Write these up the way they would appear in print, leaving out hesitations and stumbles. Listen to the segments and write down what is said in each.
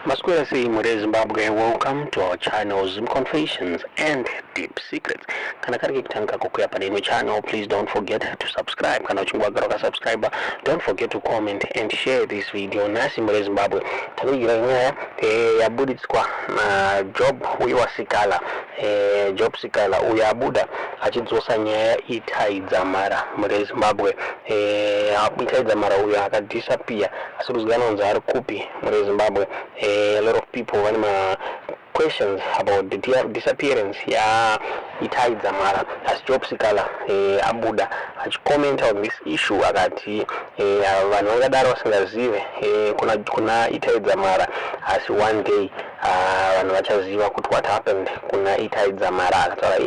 Masquerasi Mure Zimbabwe, welcome to our channel Zim Confessions and Deep Secrets. Kana kari kitanga kukuya paneno channel, please don't forget to subscribe. Kana uchungwa garoka subscriber, don't forget to comment and share this video. Nasi Mure Zimbabwe, tabigira nyaya yaburitsa na job uya Sikhala, job Sikhala uya Abuda Adzosa Nyaya Itai Dzamara Mure Zimbabwe. Itai Dzamara uya akadisappear asiruzgana nzari kupi Mure Zimbabwe. A lot of people want questions about the disappearance ya Itai Dzamara as job Sikhala Abuda comment on this issue akati vanhu vangadaro vasingazive kuna Itai Dzamara as one day vanhu vachaziva kuti what happened kuna Itai Dzamara. Akataura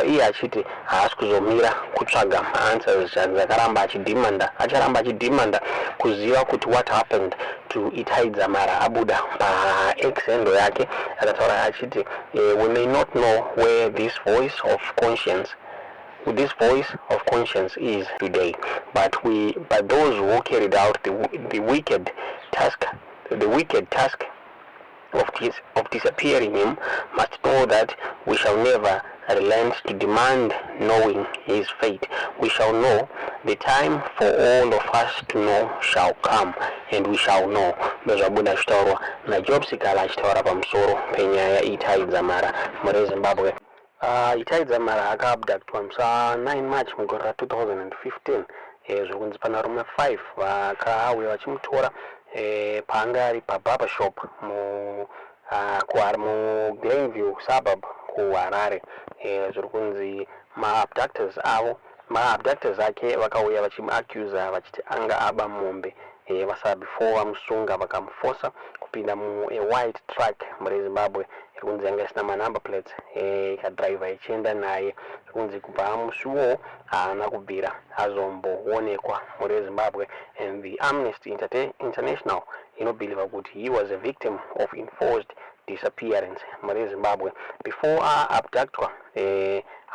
iye achiti haasi kuzomira kutsvaga answers acharamba achidhimanda kuziva kuti what happened to Itai Dzamara Abuda pa-X handle yake. Akataura achiti we may not know where this voice of conscience is today, but those who carried out the wicked task of disappearing him must know that we shall never relent to demand knowing his fate. We shall know. The time for all of us to know shall come, and we shall know. Bezwabuda achitaurwa na job Sikhala achitaura pamusoro penyaya Itai Dzamara Mure Zimbabwe. Itai Dzamara akaabductwa musa 9 March mugore ra2015. Zvokunzi pana varume 5 vakauya vachimutora paanga ari pabarber shop mu Glenview suburb kuHarare. Zviri kunzi ma-abductors ake vakauya vachimuaccusa vachiti anga aba mombe before vamusunga vakamufosa kupinda white truck Mure Zimbabwe iri kunzi yanga isina manumber plates ikadhiraivha ichienda naye. Zviri kunzi kubva musuwo haana kubvira azomboonekwa Mure Zimbabwe, and the Amnesty International inobhiliva kuti he was a victim of enforced disappearance Mure Zimbabwe. Before abductwa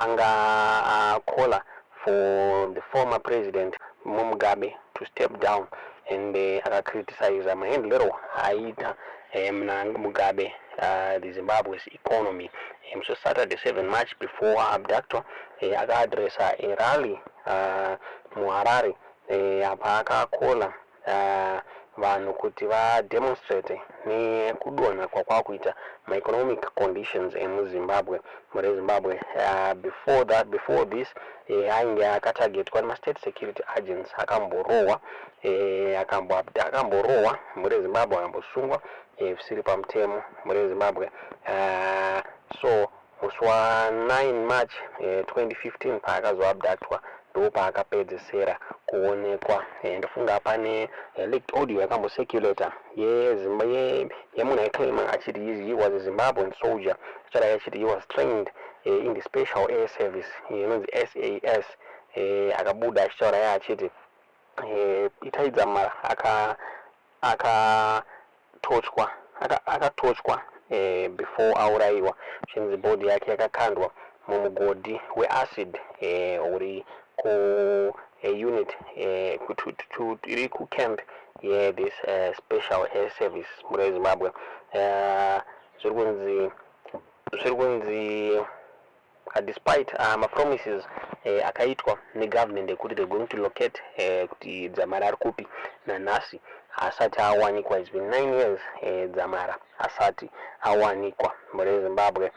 anga caller for the former president Mugabe to step down and criticize maendlero aita Mugabe the Zimbabwe's economy. So Saturday 7 March before abductwa akaaddressa a rally muHarare apa akakola vanhu kuti vademonstrate nekudonha kwakwakuita ma-economic conditions emuZimbabwe Mure Zimbabwe. Before this ainge akatargetwa nema-state security agents akamborohwa Mure Zimbabwe akambosungwa zvisiri pamutemo Mure Zimbabwe. So musi wa9 March 2015 paakazoabductwa ndo paakapedzesera kuonekwa. Ndofunga pane leaked audio yakambocirculata yemunhu aiclaima achiti he was a Zimbabwean soldier achadai achiti he was trained in the special air service inonzi SAS. Akabuda achitaura iye achiti Itai Dzamara akatochwa before aurayiwa. Zvinzi body yake yakakandwa mumugodhi weacid uri unit iri kucamp this special air service Mure Zimbabwe. Zviri kunzi despite ma-promises akaitwa negovernment ekuti they're going to locate kuti Dzamara ari kupi nanhasi asati awanikwa. It's been 9 years Dzamara asati awanikwa Mure Zimbabwe.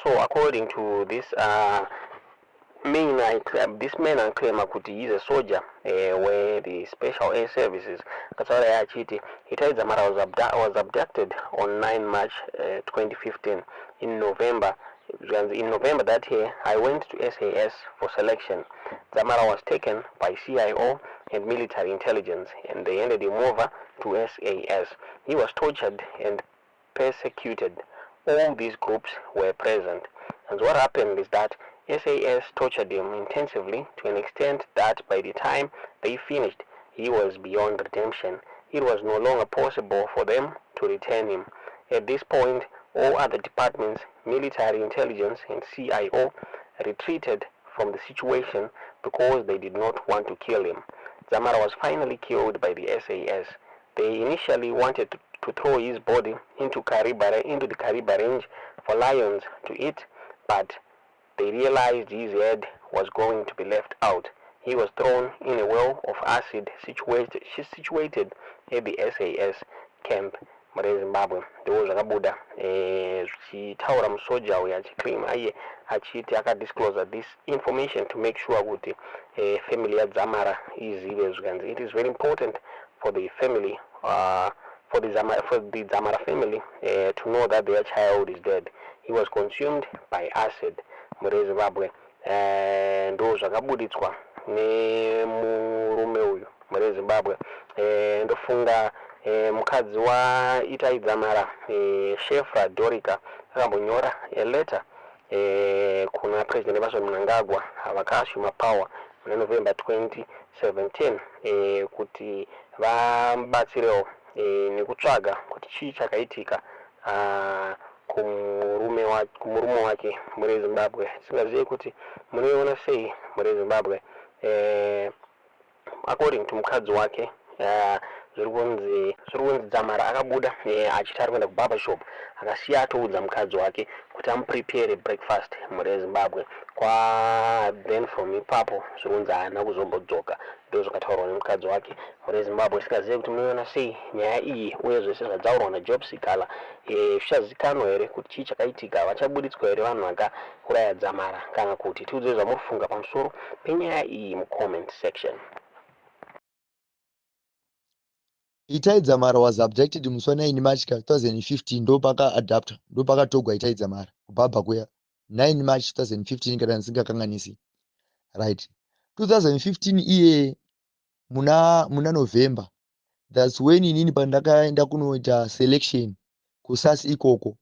So according to this this man anclaima kuti he's a soldier where the special air services. Akataura achiti Itai Dzamara was abducted on 9 March 2015. In November that year, I went to SAS for selection. Dzamara was taken by CIO and military intelligence, and they handed him over to SAS. He was tortured and persecuted. All these groups were present. And what happened is that SAS tortured him intensively to an extent that by the time they finished, he was beyond redemption. It was no longer possible for them to return him. At this point, all other departments, military intelligence and CIO, retreated from the situation because they did not want to kill him. Dzamara was finally killed by the SAS. They initially wanted to throw his body into the Kariba range for lions to eat, but they realized his head was going to be left out. He was thrown in a well of acid situated at the SAS camp muri Zimbabwe. Ndizvo zvakabuda zvichitaura musoja uyu achiclaima iye achiti akadisclose this information to make sure kuti family yaDzamara izive zvikanzi it is very important for the family for the Dzamara family to know that their child is dead. He was consumed by acid muri Zimbabwe. Ndo zvakabuditswa nemurume uyu muri Zimbabwe. Ndofunga mukadzi wa Itai Dzamara Shefra Dorika akambonyora letter kuna president Emerson Mnangagwa vakashuma power muna November 2017 kuti vamubatsirewo nekutsvaga kuti chii chakaitika kumurume wake muri Zimbabwe. Singazivi kuti munoiona sei muri Zimbabwe. According to mukadzi wake zviri kunzi Dzamara akabuda achiti ari kuenda kubarber shop akasiya atoudza mukadzi wake kuti amuprepare breakfast muri Zimbabwe. Then from ipapo zviri kunzi haana kuzombodzoka. Ndo zvakataurwa nemukadzi wake muri Zimbabwe. Singazivi kuti munoiona sei nyaya iyi uye zvese zvadzaurwa naJob Sikhala zvichazivikanwa here kuti chii chakaitika, vachabuditswa here vanhu vakauraya Dzamara, kana kuti tiudze zvamurifunga pamusoro penyaya iyi mucomment section. Itai Dzamara was abducted musi wa9 March 2015 ndo pakatogwa Itai Dzamara kubhabha kuya 9 March 2015 kana ndisingakanganisi. Right. 2015 iye muna November. That's when inini pandakaenda kunoita selection kusas ikoko.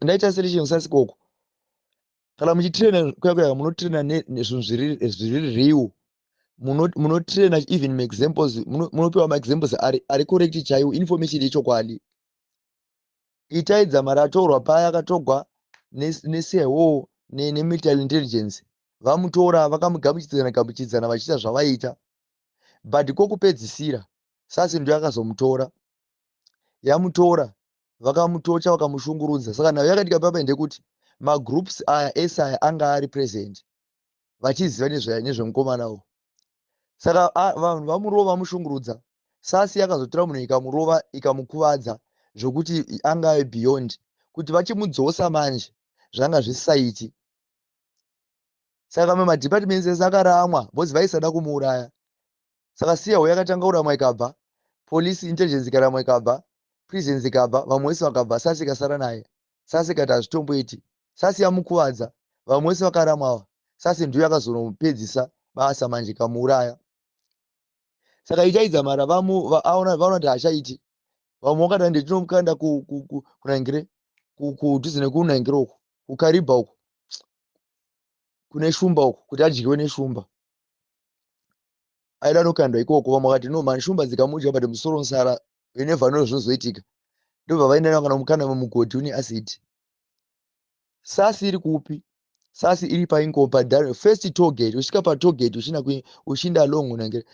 Ndaita selection kusas ikoko. Kana muchitraina kuya munotraina nezvinhu zviri real. Munotraina even examples, munopewa examples ari correct chaiwo, information yechokwadi. Itai Dzamara atorwa paya akatogwa neseho nemilitary intelligence. Vamutora vakamugamuchidzana vachiita zvavaita. But kokupedzisira sasi ndio akazomutora. Yamutora vakamutocha vakamushungurudza. Saka nayo yakatika papa ndekuti magroups aya esa anga ari present vachiziva nezvemukomana uyu. Saka vanhu vamurova vamushungurudza. Sasi yakazotora munhu ikamurova ikamukuvadza zvokuti anga beyond kuti vachimudzosa manje zvanga zvisisaiti. Saka mamwe departments ese akaramwa bhozi vaisada kumuuraya. Saka siyaho yakatanga kuramwa ikabva, police intelligence ikaramwa ikabva, prisons ikabva, vamwe vese vakabva, sasi ikasara naye. Sasi ikati hazvitomboiti. Sasi yamukuvadza, vamwe vese vakaramwawa. Sasi ndiyo yakazomupedzisa basa manje ikamuuraya. Saka Itai Dzamara vaona kuti hachaiti. Vamwe vakati ndetinomukanda kunangire kudhuze nekunangire uku, kukariba uku, kune shumba uku, kuti adyiwe neshumba. Aida nokandwa ikoko. Vamwe vakati no mani shumba dzikamudya but musoro nosara you never know zvinozoitika. Ndobva vaenda kana mukanda mumugodhi une acid. Sasi iri kupi? Sasi iri paingopa first toll gate. Usvika pa toll gate uchienda along unangire